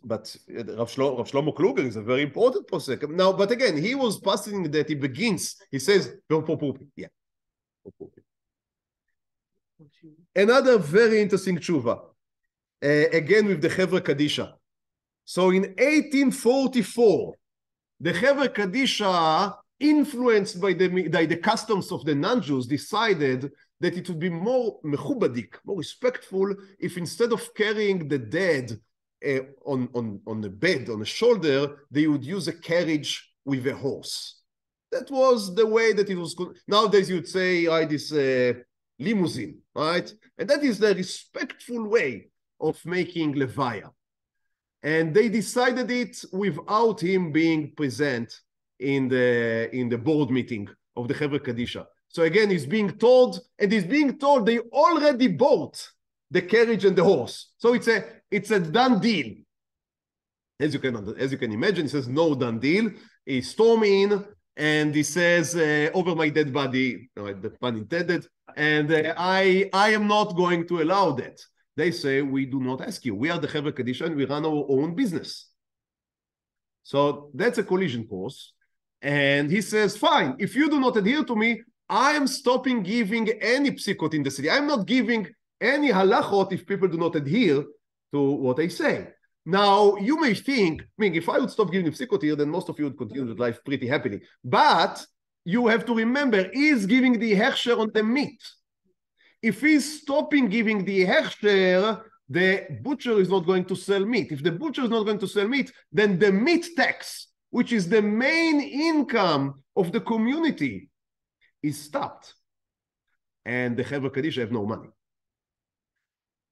[SPEAKER 1] But Rav Shlomo Kluger is a very important posek. Now, but again, he was passing that he begins, he says, yeah. Another very interesting tshuva, again with the Chevra Kadisha. So in 1844, the Chevra Kadisha, influenced by the customs of the non-Jews, decided that it would be more mechubadik, more respectful, if instead of carrying the dead on the bed, on the shoulder, they would use a carriage with a horse. That was the way that it was. Nowadays, you would say, this limousine, right? And that is the respectful way of making levaya. And they decided it without him being present in the board meeting of the Chevra Kadisha. So again, he's being told, and he's being told they already bought the carriage and the horse. So it's a done deal. As you can imagine, he says no done deal. He storms in and he says, over my dead body, the pun intended, and I am not going to allow that. They say, we do not ask you. We are the Chevra Kadisha and we run our own business. So that's a collision course. And he says, fine, if you do not adhere to me, I am stopping giving any psikot in the city. I'm not giving any halachot if people do not adhere to what I say. Now, you may think, I mean, if I would stop giving psikot here, then most of you would continue with life pretty happily. But you have to remember, he's giving the hechsher on the meat. If he's stopping giving the hechsher, the butcher is not going to sell meat. If the butcher is not going to sell meat, then the meat tax, which is the main income of the community, is stopped. And the Chevra Kadisha have no money.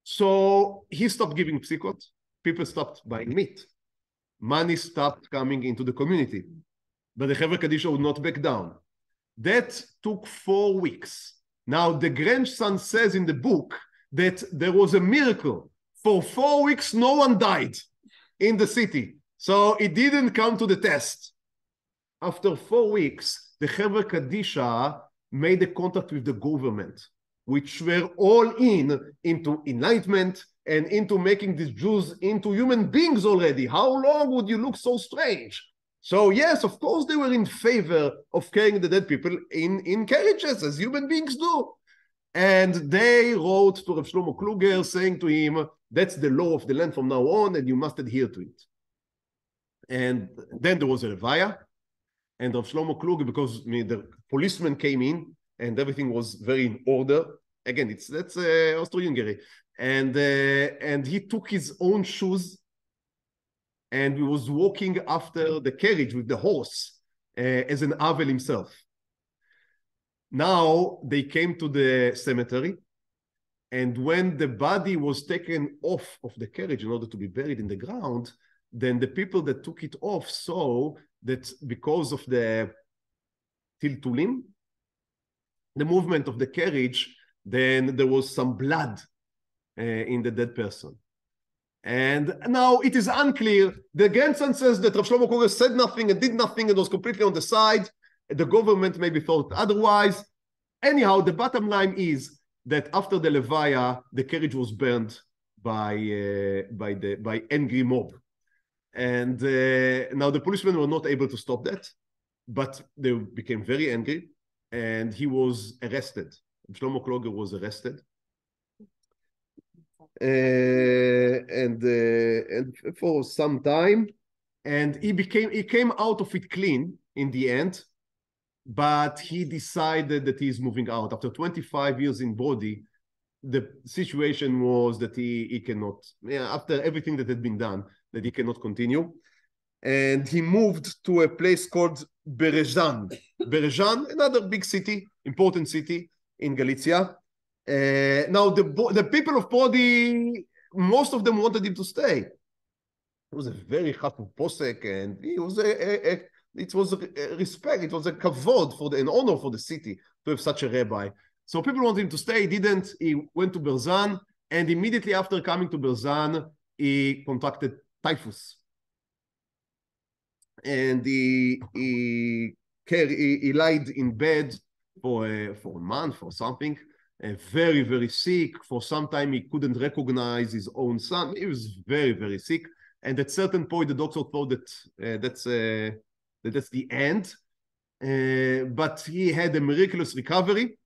[SPEAKER 1] So he stopped giving psikot. People stopped buying meat. Money stopped coming into the community. But the Chevra Kadisha would not back down. That took 4 weeks. Now, the grandson says in the book that there was a miracle. For 4 weeks, no one died in the city. So it didn't come to the test. After 4 weeks, the Chevra Kadisha made a contract with the government, which were all into enlightenment and into making these Jews into human beings already. How long would you look so strange? So yes, of course, they were in favor of carrying the dead people in carriages, as human beings do. And they wrote to Rav Shlomo Kluger saying to him, that's the law of the land from now on, and you must adhere to it. And then there was a levaya, and Rav Shlomo Kluger, because the policeman came in, and everything was very in order. Again, that's Austro-Hungary. And he took his own shoes, and he was walking after the carriage with the horse as an Avel himself. Now they came to the cemetery, and when the body was taken off of the carriage in order to be buried in the ground, then the people that took it off saw that because of the tiltulim, the movement of the carriage, then there was some blood in the dead person. And now it is unclear. The grandson says that Rav Shlomo Kluger said nothing and did nothing and was completely on the side. The government maybe thought otherwise. Anyhow, the bottom line is that after the levaya, the carriage was burned by angry mob. And now the policemen were not able to stop that, but they became very angry, and he was arrested. Shlomo Kluger was arrested. And for some time, and he came out of it clean in the end, but he decided that he's moving out. After 25 years in Brody, the situation was that he cannot, after everything that had been done, that he cannot continue. And he moved to a place called Berezan. Berezan, another big city, important city in Galicia. Now, the people of Brody, most of them wanted him to stay. He was a very chafuf posek, and it was a respect, it was a kavod an honor for the city to have such a rabbi. So people wanted him to stay. He didn't. He went to Berzan, and immediately after coming to Berzan, he contracted typhus. And he lied in bed for a month or something, very, very sick. For some time, he couldn't recognize his own son. He was very, very sick. And at a certain point, the doctor thought that that's the end. But he had a miraculous recovery.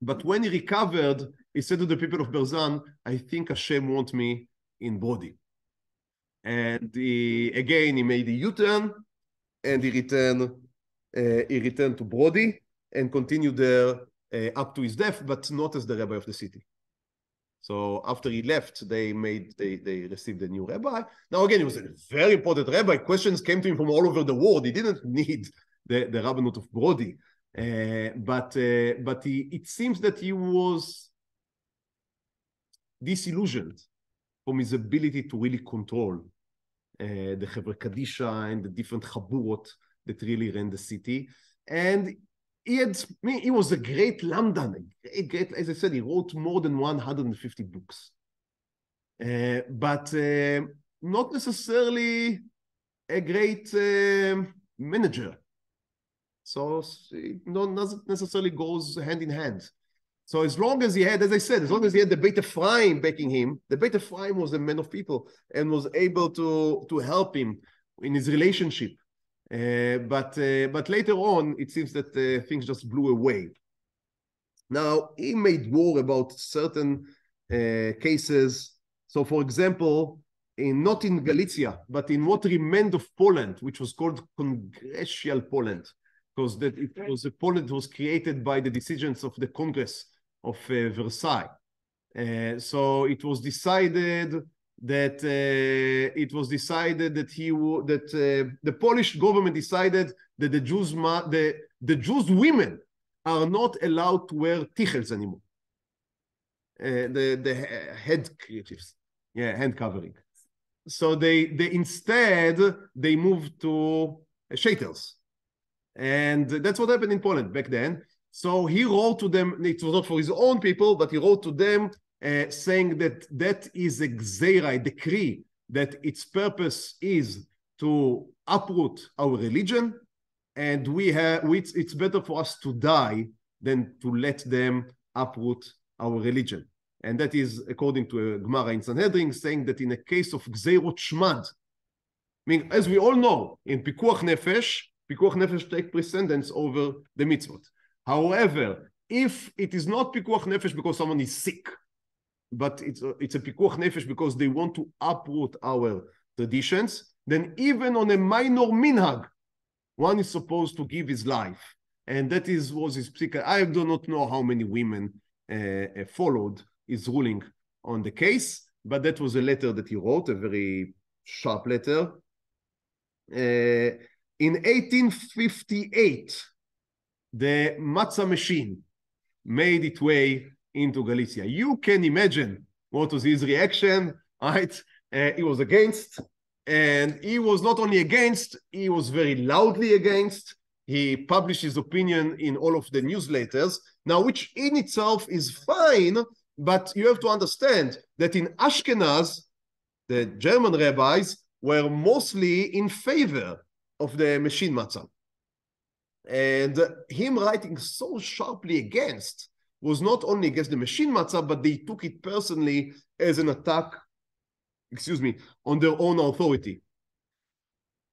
[SPEAKER 1] But when he recovered, he said to the people of Berzan, I think Hashem wants me in Brody. And he made a U-turn, and he returned to Brody and continued there up to his death, but not as the rabbi of the city. So after he left, they received a new rabbi. Now again, he was a very important rabbi. Questions came to him from all over the world. He didn't need the rabbinate of Brody, but it seems that he was disillusioned from his ability to really control the Chevra Kadisha and the different chaburot that really ran the city. And he was a great lamdan, great, as I said, he wrote more than 150 books. But not necessarily a great manager. So it doesn't necessarily goes hand in hand. So as long as he had, as I said, as long as he had the Beit Ephraim backing him, the Beit Ephraim was a man of people and was able to help him in his relationship. But later on, it seems that things just blew away. Now, he made war about certain cases. So, for example, not in Galicia, but in what remained of Poland, which was called Congressional Poland, because it was a Poland that was created by the decisions of the Congress of Versailles. So it was decided that the Polish government decided that the Jews women are not allowed to wear tichels anymore. The head kerchiefs, hand covering. So they instead moved to shaitels, and that's what happened in Poland back then. So he wrote to them. It was not for his own people, but he wrote to them saying that is a gzeira, a decree, that its purpose is to uproot our religion, and it's better for us to die than to let them uproot our religion. And that is according to a Gemara in Sanhedrin, saying that in a case of gzeirot shmad, I mean, as we all know, in pikuach nefesh take precedence over the mitzvot. However, if it is not pikuach nefesh because someone is sick, but it's a pikuach nefesh because they want to uproot our traditions, then even on a minor minhag, one is supposed to give his life. And that was his psika. I do not know how many women followed his ruling on the case, but that was a letter that he wrote, a very sharp letter. In 1858, the matzah machine made its way into Galicia. You can imagine what was his reaction, right? He was against, and he was not only against, he was very loudly against. He published his opinion in all of the newsletters, now which in itself is fine, but you have to understand that in Ashkenaz, the German rabbis were mostly in favor of the machine matzah. And him writing so sharply against was not only against the machine matzah, but they took it personally as an attack, on their own authority.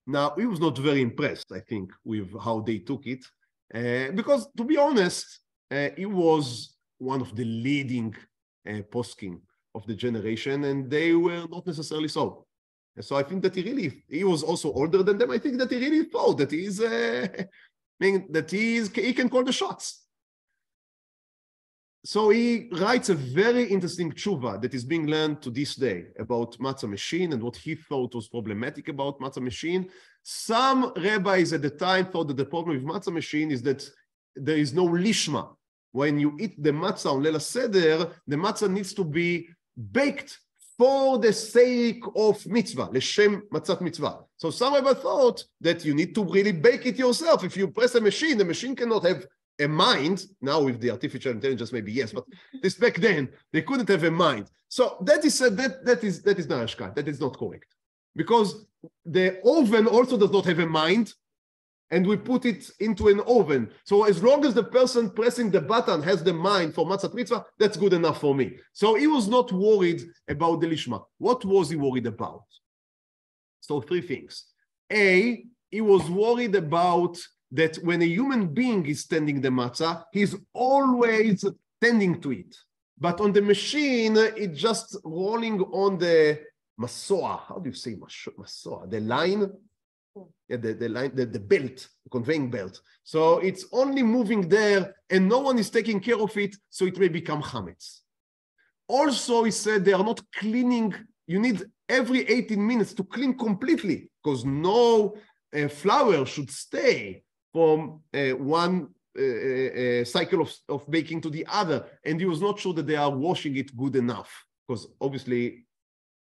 [SPEAKER 1] Now, he was not very impressed, I think, with how they took it, because to be honest, he was one of the leading poskim of the generation, and they were not necessarily so. And so I think that he was also older than them. I think that he really thought that he can call the shots. So he writes a very interesting tshuva that is being learned to this day about matzah machine and what he thought was problematic about matzah machine. Some rabbis at the time thought that the problem with matzah machine is that there is no lishma. When you eat the matzah on Leil HaSeder, the matzah needs to be baked for the sake of mitzvah, leshem matzat mitzvah. So some rabbis thought that you need to really bake it yourself. If you press a machine, the machine cannot have a mind. Now with the artificial intelligence, maybe yes, but this back then they couldn't have a mind. So that is not that is not correct, because the oven also does not have a mind, and we put it into an oven. So as long as the person pressing the button has the mind for matzat mitzvah, that's good enough for me. So he was not worried about the lishma. What was he worried about? So three things. A, he was worried about that when a human being is tending the matzah, he's always tending to it. But on the machine, it's just rolling on the masoa. How do you say masoa? The line? Yeah, the line, the belt, the conveying belt. So it's only moving there, and no one is taking care of it, so it may become chametz. Also, he said they are not cleaning. You need every 18 minutes to clean completely, because no flour should stay from one cycle of baking to the other, and he was not sure that they are washing it good enough, because obviously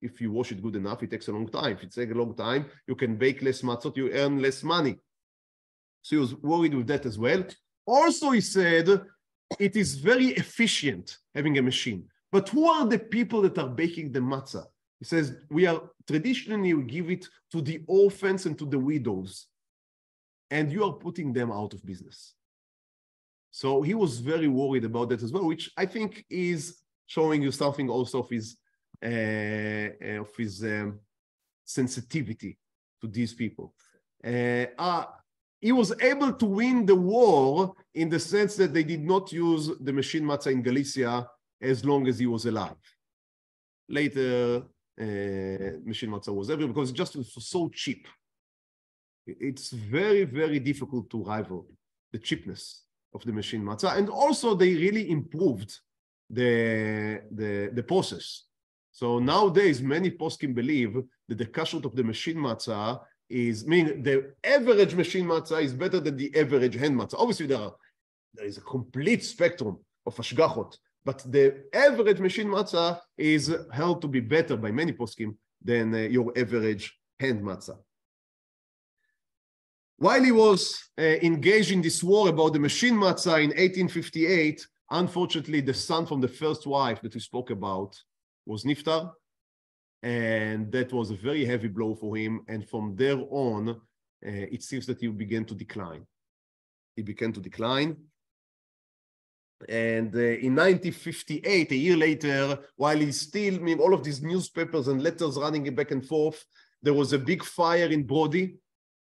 [SPEAKER 1] if you wash it good enough, it takes a long time. If it takes a long time, you can bake less matzot, you earn less money. So he was worried with that as well. Also, he said it is very efficient having a machine, but who are the people that are baking the matzah? He says we give it to the orphans and to the widows, and you are putting them out of business. So he was very worried about that as well, which I think is showing you something also of his sensitivity these people. He was able to win the war in the sense that they did not use the machine matzah in Galicia as long as he was alive. Later, machine matzah was everywhere because it just was so cheap. It's very, very difficult to rival the cheapness of the machine matzah. And also they really improved the process. So nowadays, many poskim believe that the kashrut of the machine matzah meaning the average machine matzah is better than the average hand matzah. Obviously, there is a complete spectrum of hashgachot, but the average machine matzah is held to be better by many poskim than your average hand matzah. While he was engaged in this war about the machine matzah in 1858, unfortunately, the son from the first wife that we spoke about was niftar, and that was a very heavy blow for him. And from there on, it seems that he began to decline. He began to decline. And in 1958, a year later, while he's still, all of these newspapers and letters running back and forth, there was a big fire in Brody.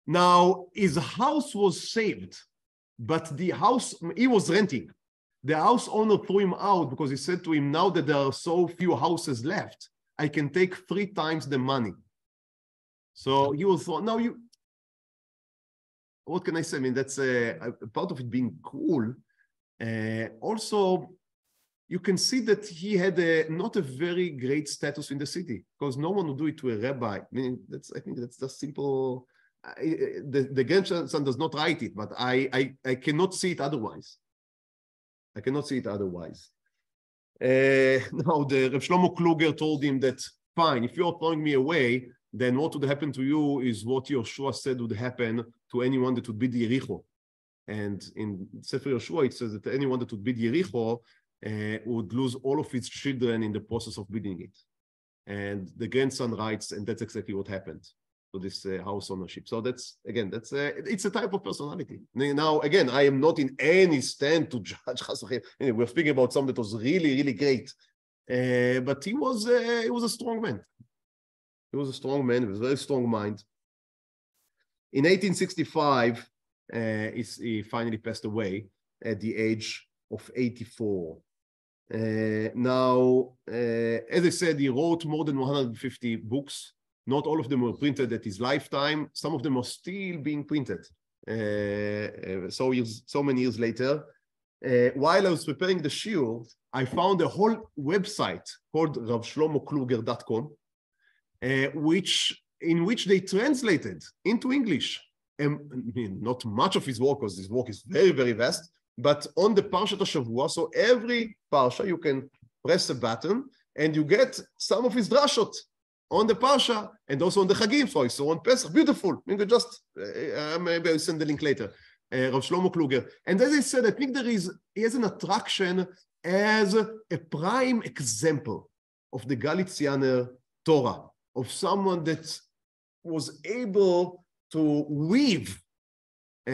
[SPEAKER 1] Now, his house was saved, but the house, he was renting. The house owner threw him out because he said to him, now that there are so few houses left, I can take 3 times the money. So he was, now you, what can I say? I mean, that's a part of it being cruel. Also, you can see that he had not a very great status in the city because no one would do it to a rabbi. I mean, I think that's just simple. The grandson does not write it, but I cannot see it otherwise. I cannot see it otherwise. Now, the Rav Shlomo Kluger told him that, fine, if you're throwing me away, then what would happen to you is what Yoshua said would happen to anyone that would bid Yericho. And in Sefer Yoshua, it says that anyone that would bid Yericho would lose all of his children in the process of bidding it. And the grandson writes, and that's exactly what happened to this house ownership. So that's, again, it's a type of personality. Now, again, I am not in any stand to judge. We're speaking about someone that was really, really great. But he was a strong man. He was a strong man with a very strong mind. In 1865, he finally passed away at the age of 84. Now, as I said, he wrote more than 150 books. Not all of them were printed at his lifetime. Some of them are still being printed. So many years later. While I was preparing the shiur, I found a whole website called ravshlomokluger.com, in which they translated into English. I mean, not much of his work, because his work is very, very vast, but on the Parshat HaShavua, so every Parsha, you can press a button, and you get some of his drashot on the Parsha, and also on the Chagim, so on Pesach. Beautiful. You can just, maybe I'll send the link later. Rav Shlomo Kluger. And as I said, I think he has an attraction as a prime example of the Galicianer Torah, of someone that was able to weave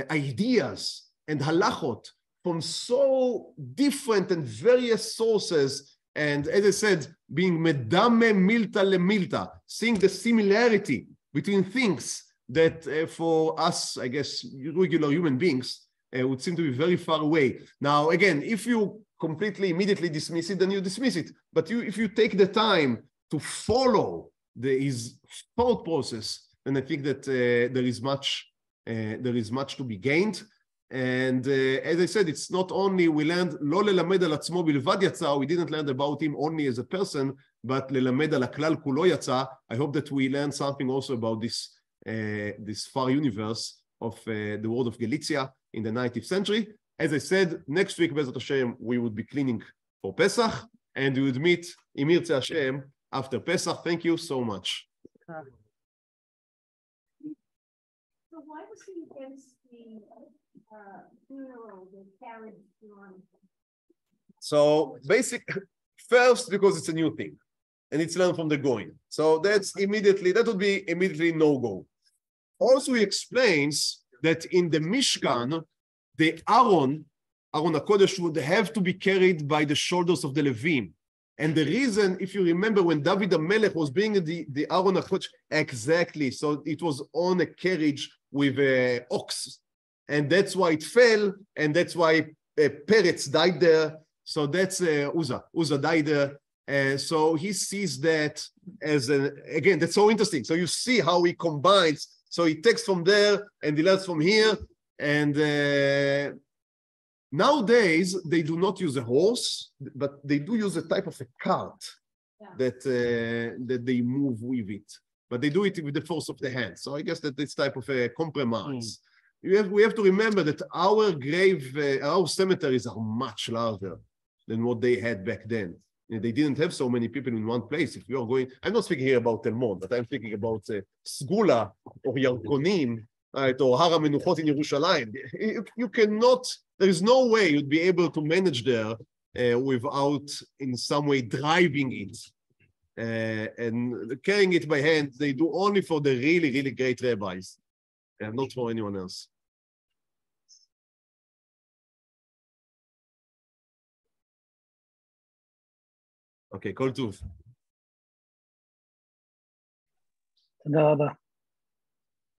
[SPEAKER 1] ideas and halachot from so different and various sources. And as I said, being medame milta le milta, seeing the similarity between things that for us, I guess, regular human beings, would seem to be very far away. Now, again, if you completely, immediately dismiss it, then you dismiss it. But if you take the time to follow his thought process, then I think that there is much to be gained. And as I said, it's not only we learned lo lelamed al atzmo bilvad yatsa, we didn't learn about him only as a person, but lelamed al haklal kulo yatsa. I hope that we learn something also about this far universe of the world of Galicia in the 19th century. As I said, next week, Bezrat Hashem, we would be cleaning for Pesach, and we would meet Imir Tzeh Hashem after Pesach. Thank you so much.
[SPEAKER 2] So why was he against the funeral, the carriage on?
[SPEAKER 1] So first, because it's a new thing, and it's learned from the Goyim. So that would be immediately no-go. Also, he explains that in the Mishkan, the Aron HaKodesh would have to be carried by the shoulders of the Levim. And the reason, if you remember, when David HaMelech was being the Aaron HaKodesh, exactly. So it was on a carriage with an ox. And that's why it fell. And that's why Peretz died there. So that's Uzzah died there. So he sees that as again, that's so interesting. So you see how he combines. So he takes from there and he learns from here. And nowadays, they do not use a horse, but they do use a type of a cart that they move with it. But they do it with the force of the hand. So I guess that it's type of a compromise. We have to remember that our cemeteries are much larger than what they had back then. They didn't have so many people in one place. If you are going, I'm not speaking here about Talmud, but I'm speaking about Sgula or Yarkonim, right, or Har HaMenuchot in Yerushalayim. You cannot, there is no way you'd be able to manage there without in some way driving it and carrying it by hand. They do only for the really, really great rabbis and not for anyone else. Okay, כל טוב.
[SPEAKER 3] תודה רבה.